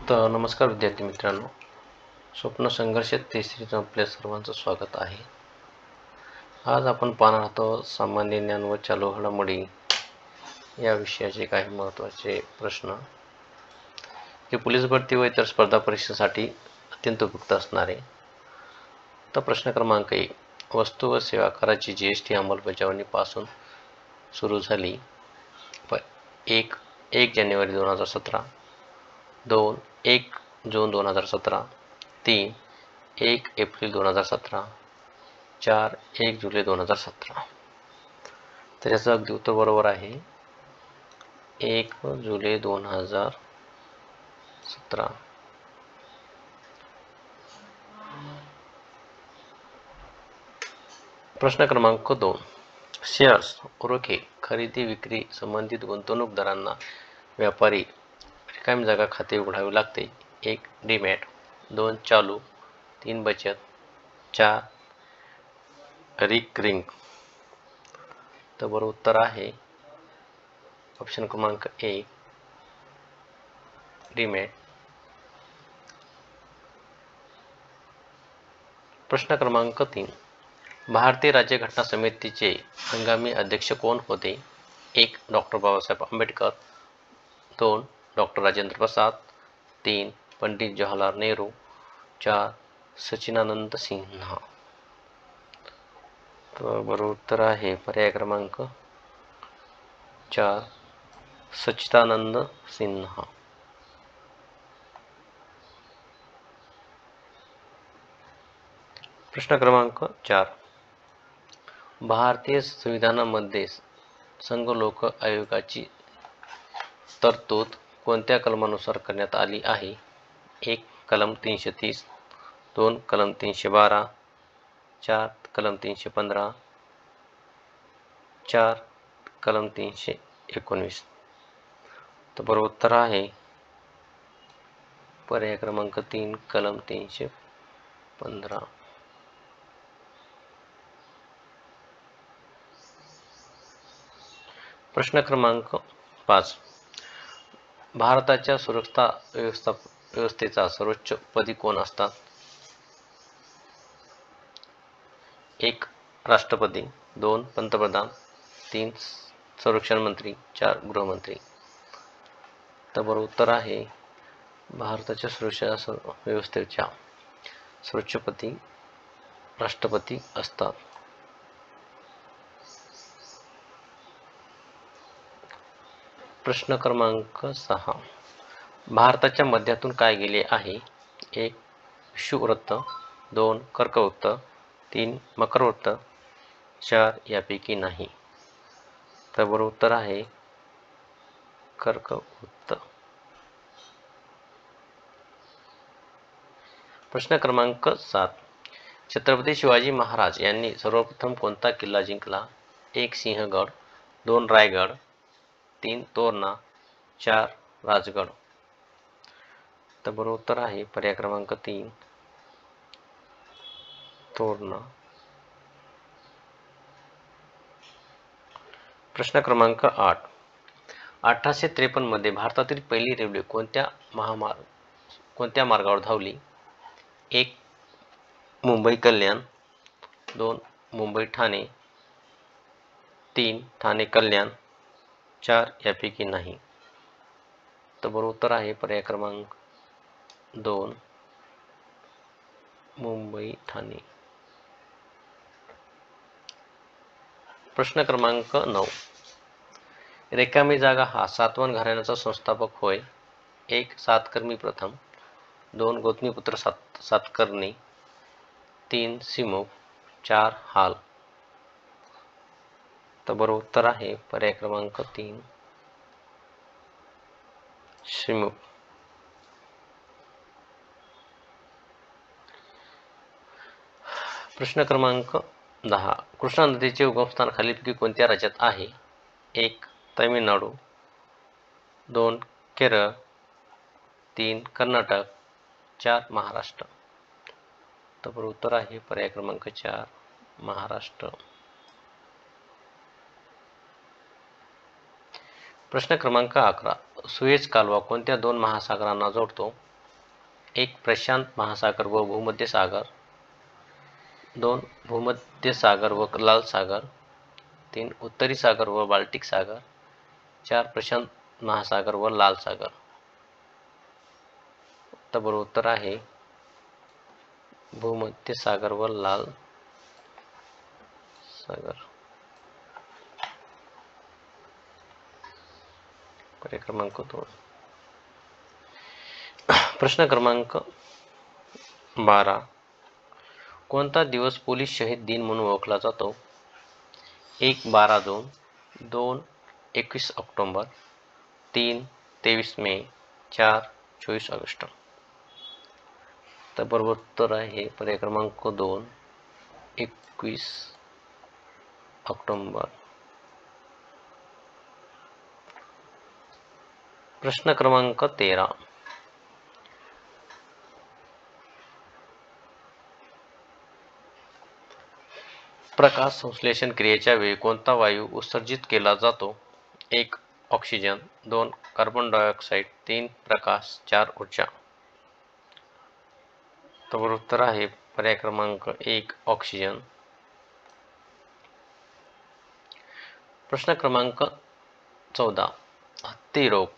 तर नमस्कार विद्यार्थी मित्रांनो, स्वप्न संघर्ष तिसरीत आपल्या सर्वांचं स्वागत आहे. आज आपण पाहणार आहोत सामान्य ज्ञान व चालू घडामोडी या विषयाचे काही महत्त्वाचे प्रश्न, जे पोलीस भरती व इतर स्पर्धा परीक्षेसाठी अत्यंत उपयुक्त असणारे. तर प्रश्न क्रमांक 1, वस्तू व सेवा कराची GST अंमलबजावणीपासून सुरू झाली. 1 जानेवारी 2017, 2 1 जून 2017, 3 1 एप्रिल 2017, 4 1 जुलै 2017. तर याचं अगदी उत्तर बरोबर आहे, 1 जुलै 2017. प्रश्न क्रमांक 2, शेअर्स रोखे खरेदी विक्री संबंधित गुंतवणूकदारांना व्यापारी रिकामी जागा खाते उघडावे लागते. 1 डीमॅट, 2 चालू, 3 बचत, 4 रिकरिंग. तर बरोबर उत्तर आहे ऑप्शन क्रमांक 1 डीमॅट. प्रश्न क्रमांक 3, भारतीय राज्य घटना समितीचे हंगामी अध्यक्ष कोण होते? 1 डॉक्टर बाबासाहेब आंबेडकर, 2 डॉक्टर राजेंद्र प्रसाद, 3 पंडित जवाहरलाल नेहरू, 4 सच्चिदानंद सिन्हा. तर बरोबर उत्तर आहे पर्याय क्रमांक 4 सच्चिदानंद सिन्हा. प्रश्न क्रमांक 4, भारतीय संविधानामध्ये संघ लोक आयोगाची तरतूद कोणत्या कलमानुसार करण्यात आली आहे? 1 कलम 330, 2 कलम 312, 4 कलम 315, 4 कलम 319. तर बरोबर उत्तर आहे पर्याय क्रमांक 3 कलम 315. प्रश्न क्रमांक 5, भारताच्या सुरक्षा व्यवस्थेचा सर्वोच्च पदी कोण असतात? 1 राष्ट्रपती, 2 पंतप्रधान, 3 संरक्षण मंत्री, 4 गृहमंत्री. तर बरोबर उत्तर आहे भारताच्या सुरक्षा व्यवस्थेच्या सर्वोच्च पदी राष्ट्रपती असतात. प्रश्न क्रमांक 6, भारताच्या मध्यातून काय गेले आहे? 1 विषुववृत्त, 2 कर्कवृत्त, 3 मकरवृत्त, 4 यापैकी नाही. तर बरोबर उत्तर आहे कर्कवृत्त. प्रश्न क्रमांक 7, छत्रपती शिवाजी महाराज यांनी सर्वप्रथम कोणता किल्ला जिंकला? 1 सिंहगड, 2 रायगड, 3 तोरणा, 4 राजगड. तर बरोबर उत्तर आहे पर्याय क्रमांक 3 तोरणा. प्रश्न क्रमांक 8, 1853 मध्ये भारतातील पहिली रेल्वे कोणत्या मार्गावर धावली? 1 मुंबई कल्याण, 2 मुंबई ठाणे, 3 ठाणे कल्याण, 4 यापैकी नाही. तर बरोबर उत्तर आहे पर्याय क्रमांक 2 मुंबई ठाणे. प्रश्न क्रमांक 9, रिकामी जागा हा सातवाहन घराण्याचा संस्थापक होय. 1 सातकर्णी प्रथम, 2 गौतमीपुत्र सातकर्णी, 3 सिमुक, 4 हाल. तर बरोबर उत्तर आहे पर्याय क्रमांक 3 सिमुक. प्रश्न क्रमांक 10, कृष्णा नदीचे उगमस्थान खालीलपैकी कोणत्या राज्यात आहे? 1 तामिळनाडू, 2 केरळ, 3 कर्नाटक, 4 महाराष्ट्र. तर बरोबर उत्तर आहे पर्याय क्रमांक 4 महाराष्ट्र. प्रश्न क्रमांक 11, सुएझ कालवा कोणत्या 2 महासागरांना जोडतो? एक प्रशांत महासागर व भूमध्य सागर, 2 भूमध्य सागर व लाल सागर, 3 उत्तरी सागर व बाल्टिक सागर, 4 प्रशांत महासागर व लाल सागर. तर बरोबर उत्तर आहे भूमध्य सागर व लाल सागर. पर्याय क्रमांक 2. प्रश्न क्रमांक 12. कोणता दिवस पोलीस शहीद दिन म्हणून ओळखला जातो? 1 12/2, 2 21 ऑक्टोबर, 3 23 मे, 4 24 ऑगस्ट. तर बरोबर उत्तर आहे पर्याय क्रमांक 2 21 ऑक्टोबर. प्रश्न क्रमांक 13. प्रकाश संश्लेषण क्रियेच्या वेळी कोणता वायू उत्सर्जित केला जातो? 1 ऑक्सिजन, 2 कार्बन डायऑक्साइड, 3 प्रकाश, 4 ऊर्जा. तर बरोबर उत्तर आहे पर्याय क्रमांक 1 ऑक्सिजन. प्रश्न क्रमांक 14. हत्तीरोग,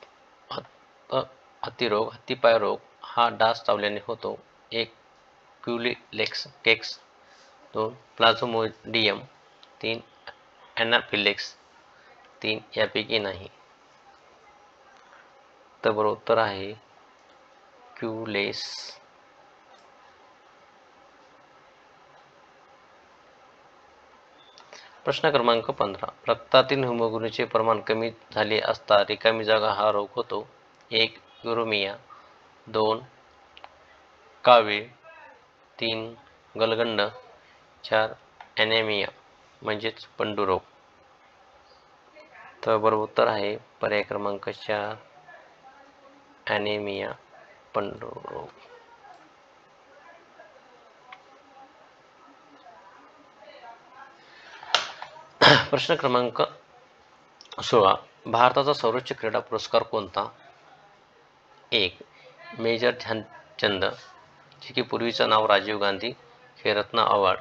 हत्तीपाय रोग हा डास चावल्याने होतो. 1 क्युलिलेक्स केक्स, 2 प्लाझ्मोडियम, 3 ॲनाफिलेक्स, 3 यापैकी नाही. तर बरोबर उत्तर आहे क्युलेस. प्रश्न क्रमांक 15. रक्तातील हिमोग्लोबिनचे प्रमाण कमी झाले असता रिकामी जागा हा रोग होतो. 1 युरेमिया, 2 कावीळ, 3 गलगंड, 4 ॲनेमिया म्हणजेच पंडुरोग. तर बरोबर उत्तर आहे पर्याय क्रमांक 4 ॲनेमिया, पंडुरोग. प्रश्न क्रमांक 16. भारताचा सर्वोच्च क्रीडा पुरस्कार कोणता? 1 मेजर ध्यानचंद, जे की पूर्वीचं नाव Rajiv Gandhi Khelratna award,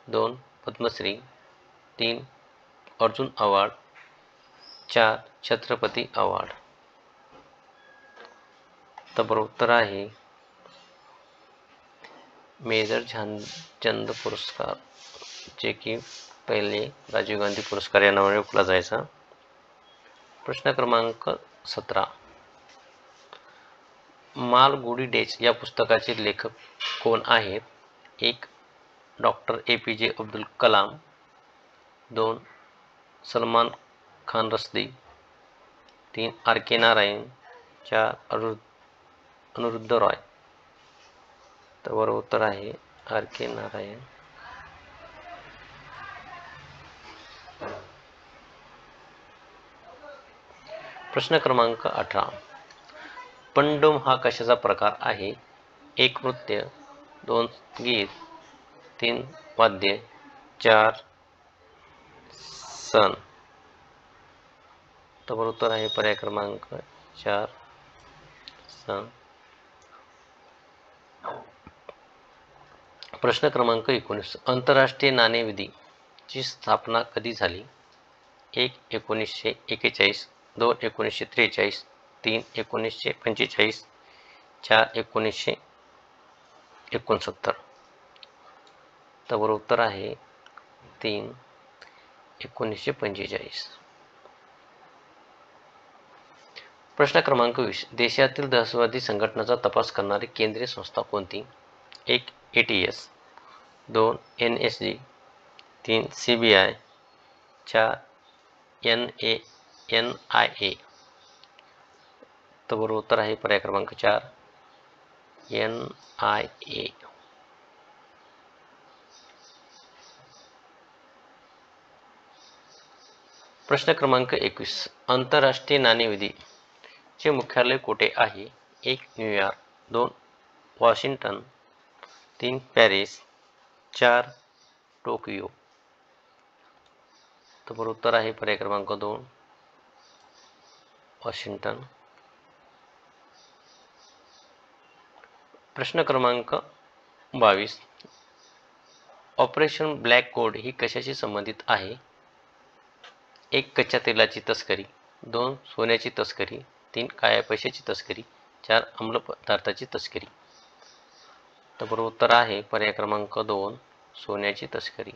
2 Padmashri, 3 Arjun award, 4 Chhatrapati award. तर बरोबर उत्तर आहे मेजर ध्यानचंद पुरस्कार, जे की पहिले राजीव गांधी पुरस्कार या नावाने ओळखला जायचा. प्रश्न क्रमांक 17. मालगुडी डेज या पुस्तकाचे लेखक कोण आहेत? 1 doctor APJ Abdul Kalam, 2 Salman Khan Rushdie, 3 RK Narayan, 4 Aniruddha Roy. तर बरोबर उत्तर आहे RK नारायण. प्रश्न क्रमांक 18. पंडोम हा कशाचा प्रकार आहे? 1 नृत्य, 2 गीत, 3 वाद्य, 4 सण. तर बरोबर उत्तर आहे पर्याय क्रमांक 4 सण. प्रश्न क्रमांक 19. आंतरराष्ट्रीय नाणेनिधी ची स्थापना कधी झाली? 1 1941, 2 1943, 3 1945, 4 1969. तर बरोबर उत्तर आहे 3 1945. प्रश्न क्रमांक 20. देशातील दहशतवादी संघटनांचा तपास करणारी केंद्रीय संस्था कोणती? 1 ATS, 2 NSG, 3 CBI, 4 NIA. तर बरोबर उत्तर आहे पर्याय क्रमांक 4 NIA. प्रश्न क्रमांक 21. आंतरराष्ट्रीय नाणेनिधी चे मुख्यालय कुठे आहे? 1 न्यूयॉर्क, 2 वॉशिंग्टन, 3 पॅरिस, 4 टोकियो. तर बरोबर उत्तर आहे पर्याय क्रमांक 2 वॉशिंग्टन. प्रश्न क्रमांक 22. ऑपरेशन ब्लॅक कोड ही कशाशी संबंधित आहे? 1. कच्च्या तेलाची तस्करी, 2. सोन्याची तस्करी, 3. काळ्या पैशाची तस्करी, 4. अंमली पदार्थाची तस्करी. तर बरोबर उत्तर आहे पर्याय क्रमांक 2, सोन्याची तस्करी.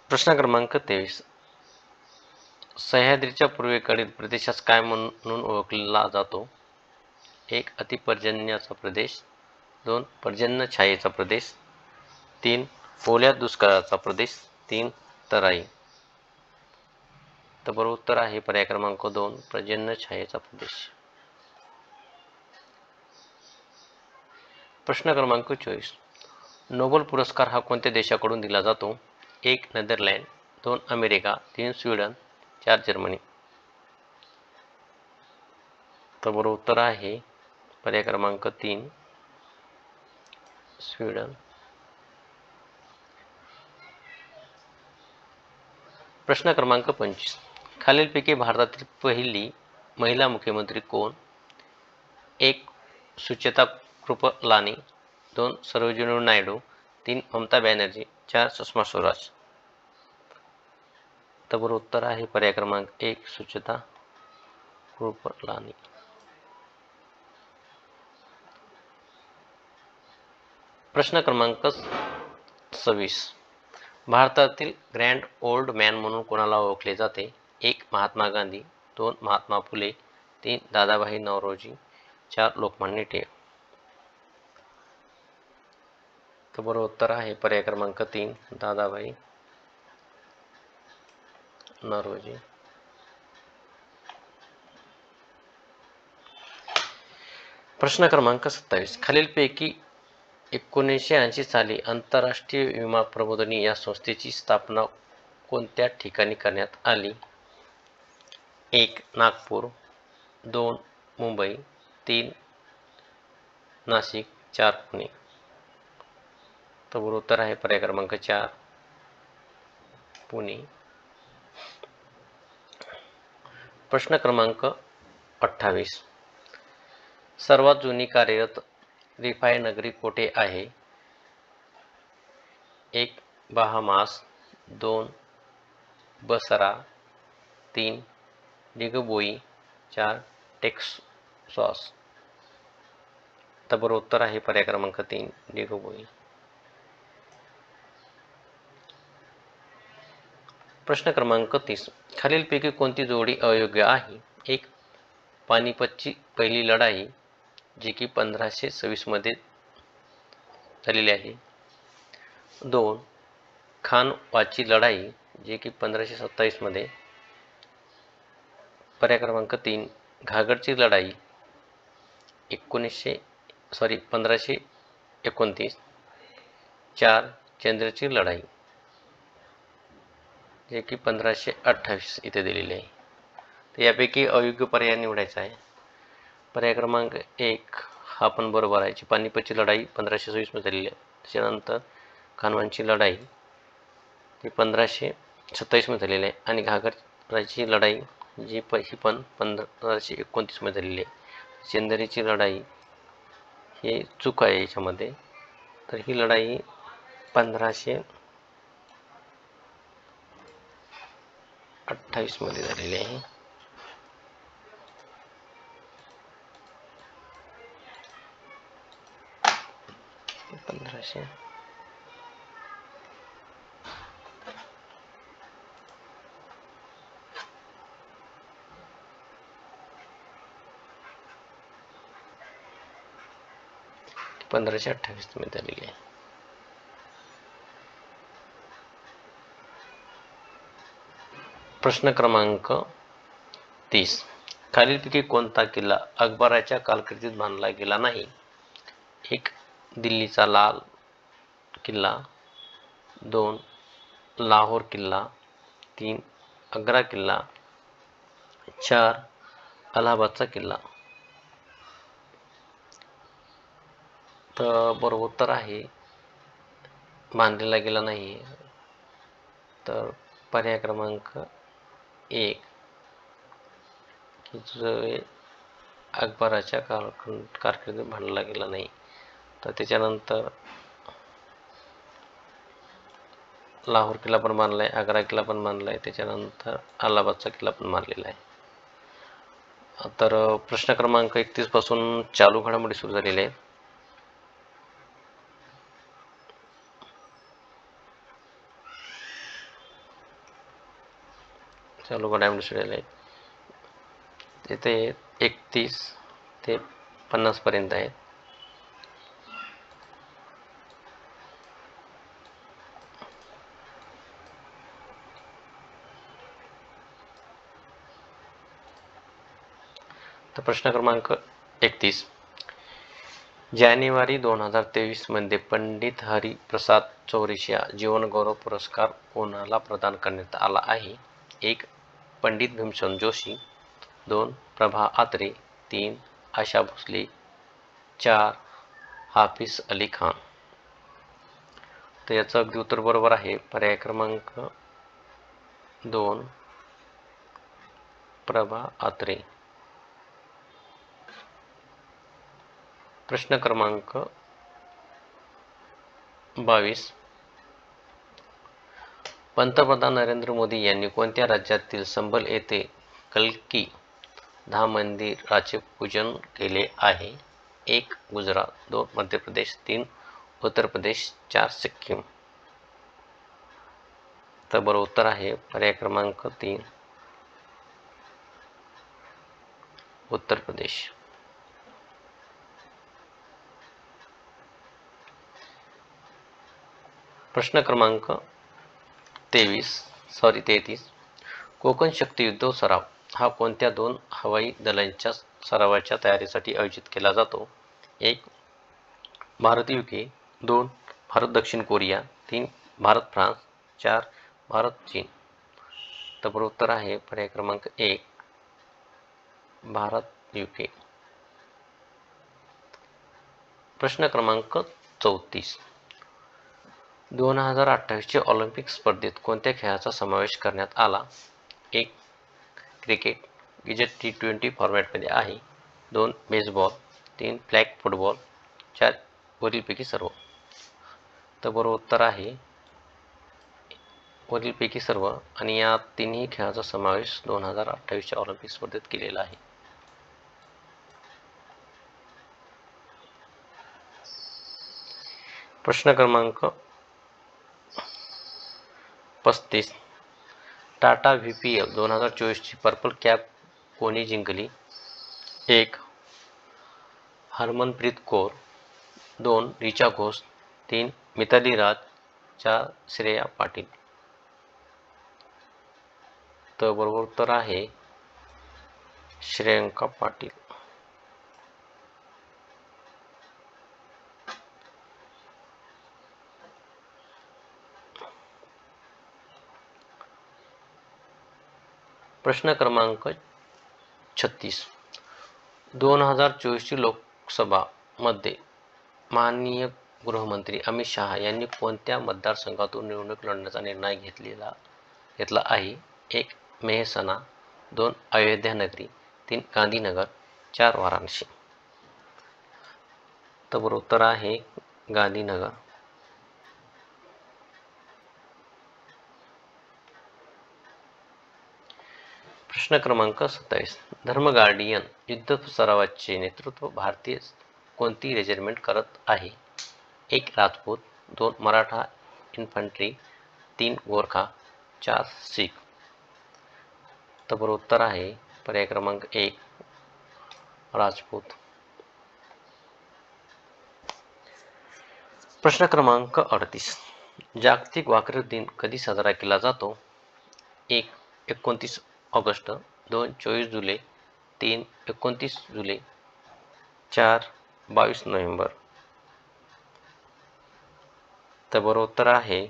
प्रश्न क्रमांक 23. सह्याद्रीच्या पूर्वेकडील प्रदेशास काय म्हणून ओळखला जातो? 1. अतिपर्जन्याचा प्रदेश, 2. पर्जन्य छायेचा प्रदेश, 3. ओल्या दुष्काळाचा प्रदेश, 3. तराई. तर बरोबर उत्तर आहे पर्याय क्रमांक 2, पर्जन्य छायेचा प्रदेश. प्रश्न क्रमांक 24. नोबेल पुरस्कार हा कोणत्या देशाकडून दिला जातो? 1. नेदरलँड, 2. अमेरिका, 3. स्वीडन, 4. जर्मनी. तर बरोबर उत्तर आहे पर्याय क्रमांक 3, स्वीडन. प्रश्न क्रमांक 25. खालीलपैकी भारतातील पहिली महिला मुख्यमंत्री कोण? 1. सुचेता कृपलानी, 2. सरोजिनी नायडू, 3. ममता बॅनर्जी, 4. सुषमा स्वराज. तर बरोबर उत्तर आहे पर्याय क्रमांक 1, सुचेता कृपलानी. प्रश्न क्रमांक 26. भारतातील ग्रँड ओल्ड मॅन म्हणून कोणाला ओळखले जाते? 1. महात्मा गांधी, 2. महात्मा फुले, 3. दादाभाई नौरोजी, 4. लोकमान्य टिळक. तर बरोबर उत्तर आहे पर्याय क्रमांक 3, दादाभाई नौरोजी. प्रश्न क्रमांक 27. खालीलपैकी 1980 साली आंतरराष्ट्रीय विमा प्रबोधिनी या संस्थेची स्थापना कोणत्या ठिकाणी करण्यात आली? 1. नागपूर, 2. मुंबई, 3. नाशिक, 4. पुणे. तर बरोबर उत्तर आहे पर्याय क्रमांक 4, पुणे. प्रश्न क्रमांक 28. सर्वात जुनी कार्यरत रिफायनरी कोठे आहे? 1. बहामास, 2. बसरा, 3. डिगबोई, 4. टेक्सास. तर बरोबर उत्तर आहे पर्याय क्रमांक 3, डिगबोई. प्रश्न क्रमांक 30. खालीलपैकी कोणती जोडी अयोग्य आहे? 1. पानिपतची पहिली लढाई, जी की 1526 मध्ये झालेली आहे, 2. खानवाची लढाई, जी की 1527 मध्ये, पर्याय क्रमांक 3. घागरची लढाई 1529, 4. चंद्रची लढाई, जे की 1528 इथे दिलेली आहे. तर यापैकी अयोग्य पर्याय निवडायचा आहे. पर्याय क्रमांक 1 हा पण बरोबर आहे. पानिपतची लढाई 1526 मध्ये झालेली आहे. त्याच्यानंतर खानवाची लढाई ही 1527 मध्ये झालेली आहे आणि घागराची लढाई ही पण 1529 मध्ये झालेली आहे. चंदेरीची लढाई ही चूक आहे याच्यामध्ये. तर ही लढाई 1528 मध्ये झालेली आहे. पंधराशे 28 मध्ये झालेली आहे. प्रश्न क्रमांक 30. खालीलपैकी कोणता किल्ला अकबराच्या कारकिर्दीत बांधला गेला नाही? 1. दिल्लीचा लाल किल्ला, 2. लाहोर किल्ला, 3. आग्रा किल्ला, 4. अलाहाबादचा किल्ला. तर बरोबर उत्तर आहे बांधलेला गेला नाही. तर पर्याय क्रमांक 1 की जो अकबराच्या कारकिर्दीत बांधला गेला नाही. तर त्याच्यानंतर लाहोर किल्ला पण बांधला आहे, आग्रा किल्ला पण बांधला आहे, त्याच्यानंतर अलाहाबादचा किल्ला पण बांधलेला आहे. तर प्रश्न क्रमांक 31 पासून चालू घडामोडी सुरू झालेल्या आहेत. चालू घडामोडी सुरू झालेल्या आहेत. तिथे 31 ते 50 पर्यंत आहेत. तर प्रश्न क्रमांक 31, जानेवारी 2023 मध्ये पंडित हरिप्रसाद चौरसिया जीवनगौरव पुरस्कार कोणाला प्रदान करण्यात आला आहे? 1. पंडित भीमसेन जोशी, 2. प्रभा अत्रे, 3. आशा भोसले, 4. हाफिज अली खान. तर याचं अगदी उत्तर बरोबर आहे. पर्याय क्रमांक 2 प्रभा अत्रे. प्रश्न क्रमांक 22, पंतप्रधान नरेंद्र मोदी यांनी कोणत्या राज्यातील संभल येथे कल्की धाम मंदिराचे पूजन केले आहे? 1. गुजरात, 2. मध्य प्रदेश, 3. उत्तर प्रदेश, 4. सिक्कीम. तर बरोबर उत्तर आहे पर्याय क्रमांक 3 उत्तर प्रदेश. प्रश्न क्रमांक 33, कोकण शक्ती युद्ध सराव हा कोणत्या 2 हवाई दलांच्या सरावाच्या तयारीसाठी आयोजित केला जातो? 1. भारत UK, 2. भारत दक्षिण कोरिया, 3. भारत फ्रान्स, 4. भारत चीन. तर बरोबर उत्तर आहे पर्याय क्रमांक 1 भारत UK. प्रश्न क्रमांक 34, 2028 ऑलिम्पिक स्पर्धेत कोणत्या खेळाचा समावेश करण्यात आला? 1. क्रिकेट, जे T20 फॉर्मॅटमध्ये आहे, 2. बेसबॉल, 3. Flag football, 4. वरीलपैकी सर्व. तर बरोबर उत्तर आहे वरीलपैकी सर्व, आणि या तिन्ही खेळाचा समावेश 2028 ऑलिम्पिक स्पर्धेत केलेला आहे. प्रश्न क्रमांक 35, टाटा VPL 2024 ची पर्पल कॅप कोणी जिंकली? 1. हरमनप्रीत कौर, 2. ऋचा घोष, 3. मिताली राज, 4. श्रेया पाटील. तर बरोबर उत्तर आहे श्रेयांका पाटील. प्रश्न क्रमांक 36, 2024 लोकसभा मध्ये माननीय गृहमंत्री अमित शहा यांनी कोणत्या मतदारसंघातून निवडणूक लढण्याचा निर्णय घेतला आहे? 1. मेहसाणा, 2. अयोध्या नगरी, 3. गांधीनगर, 4. वाराणसी. तर बरोबर उत्तर आहे गांधीनगर. प्रश्न क्रमांक 27, धर्म गार्डियन युद्ध सरावाचे नेतृत्व भारतीय कोणती रेजिमेंट करत आहे? 1. राजपूत, 2. मराठा इन्फंट्री, 3. गोरखा, 4. शीख. तर बरोबर उत्तर आहे पर्याय क्रमांक 1 राजपूत. प्रश्न क्रमांक 38, जागतिक वाघरीण दिन कधी साजरा केला जातो? 1. 29 ऑगस्ट, 2. 24 जुलै, 3. 29 जुलै, 4. 22 नोव्हेंबर. तर बरोबर उत्तर आहे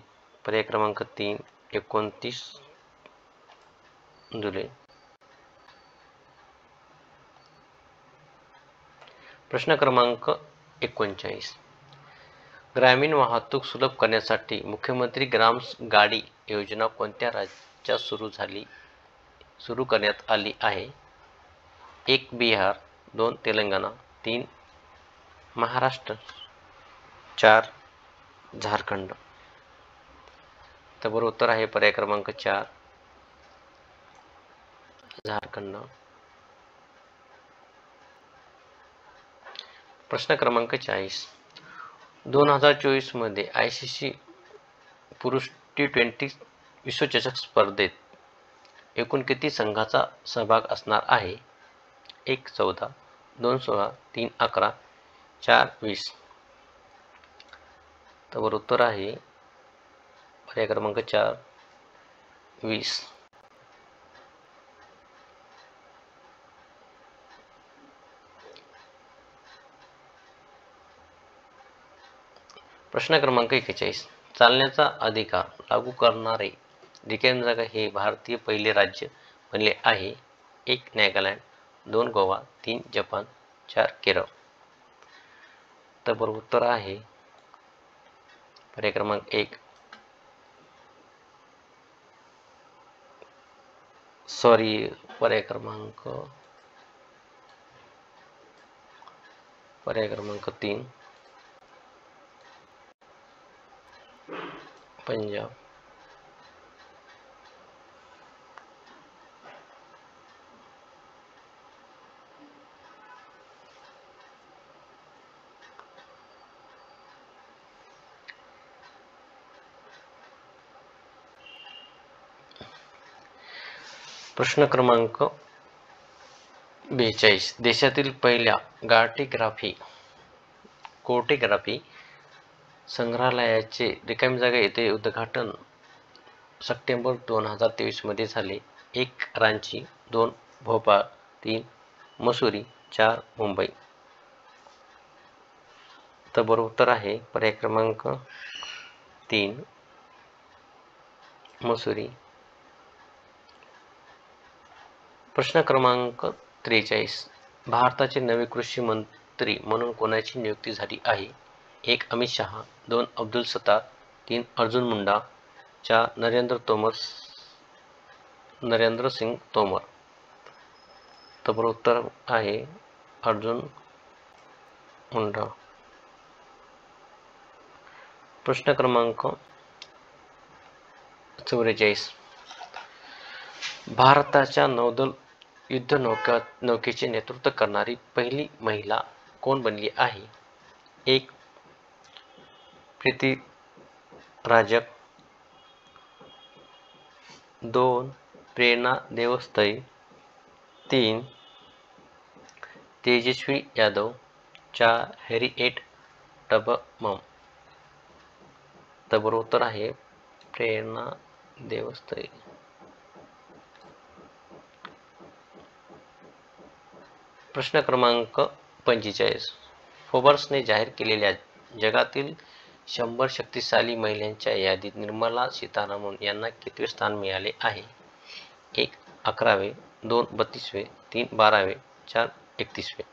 पर्याय क्रमांक 3 29 जुलै. प्रश्न क्रमांक 39, ग्रामीण वाहतूक सुलभ करण्यासाठी मुख्यमंत्री ग्राम गाडी योजना कोणत्या राज्यात सुरू करण्यात आली आहे? 1. बिहार, 2 तेलंगणा, 3 महाराष्ट्र, 4 झारखंड. तर बरोबर उत्तर आहे पर्याय क्रमांक 4 झारखंड. प्रश्न क्रमांक 40. 2024 मध्ये ICC पुरुष T20 विश्वचषक स्पर्धेत एकूण किती संघाचा सहभाग असणार आहे? 1 14, 2 16, 3 11, 4 20. तर बरोबर उत्तर आहे पर्याय क्रमांक 4 20. प्रश्न क्रमांक 41. चालण्याचा अधिकार लागू करणारे रिकामी जागा हे भारतीय पहिले राज्य बनले आहे? 1 नागालँड, 2 गोवा, 3 जपान, 4 केरळ. तर बरोबर उत्तर आहे पर्याय क्रमांक 1 पर्याय क्रमांक 3 पंजाब. प्रश्न क्रमांक 42. देशातील पहिल्या कोर्टोग्राफी संग्रहालयाचे रिकामी जागा येथे उद्घाटन सप्टेंबर 2023 मध्ये झाले. 1 रांची, 2 भोपाळ, 3 मसुरी, 4 मुंबई. तर बरोबर उत्तर आहे पर्याय क्रमांक 3 मसुरी. प्रश्न क्रमांक 43. भारताचे नवे कृषी मंत्री म्हणून कोणाची नियुक्ती झाली आहे? 1 अमित शहा, 2 अब्दुल सत्तार, 3 अर्जुन मुंडा, 4 नरेंद्र सिंग तोमर. तर बरोबर उत्तर आहे अर्जुन मुंडा. प्रश्न क्रमांक 44. भारताच्या नौदल युद्धनौकेचे नेतृत्व करणारी पहिली महिला कोण बनली आहे? 1 प्रीती राजक, 2 प्रेरणा देवस्थई, 3 तेजस्वी यादव, 4 हॅरिएट टबमन. तर बरोबर उत्तर आहे प्रेरणा देवस्थई. प्रश्न क्रमांक 45. फोर्ब्सने जाहीर केलेल्या जगातील 100 शक्तिशाली महिलांच्या यादीत निर्मला सीतारामन यांना कितवे स्थान मिळाले आहे? 1 11वे, 2 32वे, 3 12वे, 4 31वे.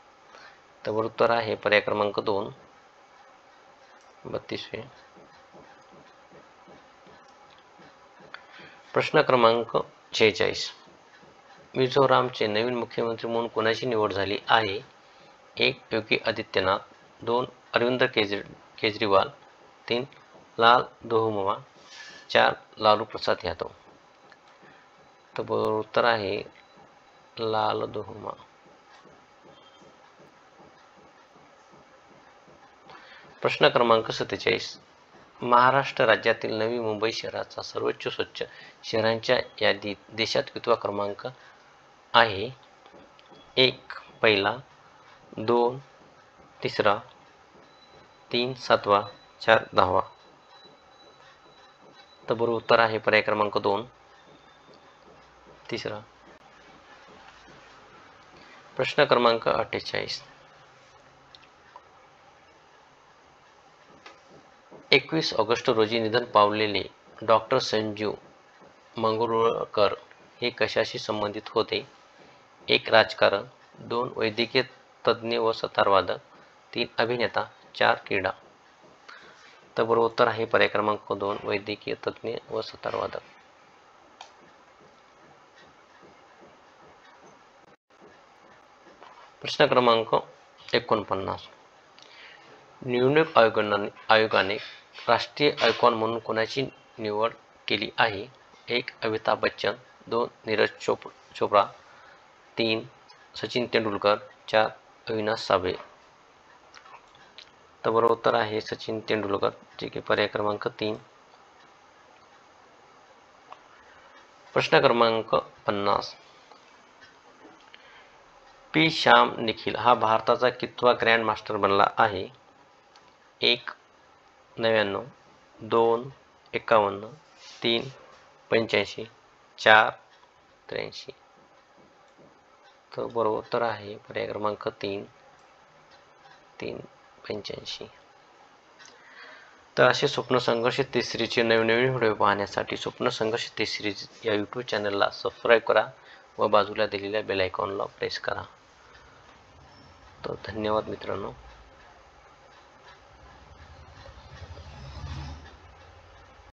तर बरोबर उत्तर आहे पर्याय क्रमांक 2 32वे. प्रश्न क्रमांक 46. मिझोरामचे नवीन मुख्यमंत्री म्हणून कोणाची निवड झाली आहे? 1 योगी आदित्यनाथ, 2 अरविंद केजरीवाल, 3 लाल धोहुमा, 4 लालू प्रसाद यादव. तर बरोबर उत्तर आहे लाल धोहुमा. प्रश्न क्रमांक 47. महाराष्ट्र राज्यातील नवी मुंबई शहराचा सर्वोच्च स्वच्छ शहरांच्या यादीत देशात कितवा क्रमांक आहे? 1 पहिला, 2 तिसरा, 3 7वा, 4 10वा. तर बरोबर उत्तर आहे पर्याय क्रमांक 2 तिसरा. प्रश्न क्रमांक 48. 21 ऑगस्ट रोजी निधन पावलेले डॉक्टर संजीव मंगरुळकर हे कशाशी संबंधित होते? 1 राजकारण, 2 वैद्यकीय तज्ज्ञ व सतारवादक, 3 अभिनेता, 4 क्रीडा. तर बरोबर उत्तर आहे पर्याय क्रमांक 2 वैद्यकीय तज्ज्ञ व सतारवादक. प्रश्न क्रमांक 49. निवडणूक आयोगाने राष्ट्रीय आयकॉन म्हणून कोणाची निवड केली आहे? 1. अमिताभ बच्चन, 2. नीरज चोप्रा, 3. सचिन तेंडुलकर, 4. अविनाश साबळे. तर बरोबर उत्तर आहे सचिन तेंडुलकर, जे की पर्याय क्रमांक 3. प्रश्न क्रमांक 50. पी. श्याम निखिल हा भारताचा कितवा ग्रँड मास्टर बनला आहे? 1. 99, 2. 51, 3. 85, 4. 83. तर बरोबर उत्तर आहे पर्याय क्रमांक 3. 85. तर असे स्वप्न संघर्ष तिसरीचे नवीन व्हिडिओ पाहण्यासाठी स्वप्न संघर्ष तिसरी या यूट्यूब चॅनलला सबस्क्राईब करा व बाजूला दिलेल्या बेल आयकॉनला प्रेस करा. तर धन्यवाद मित्रांनो.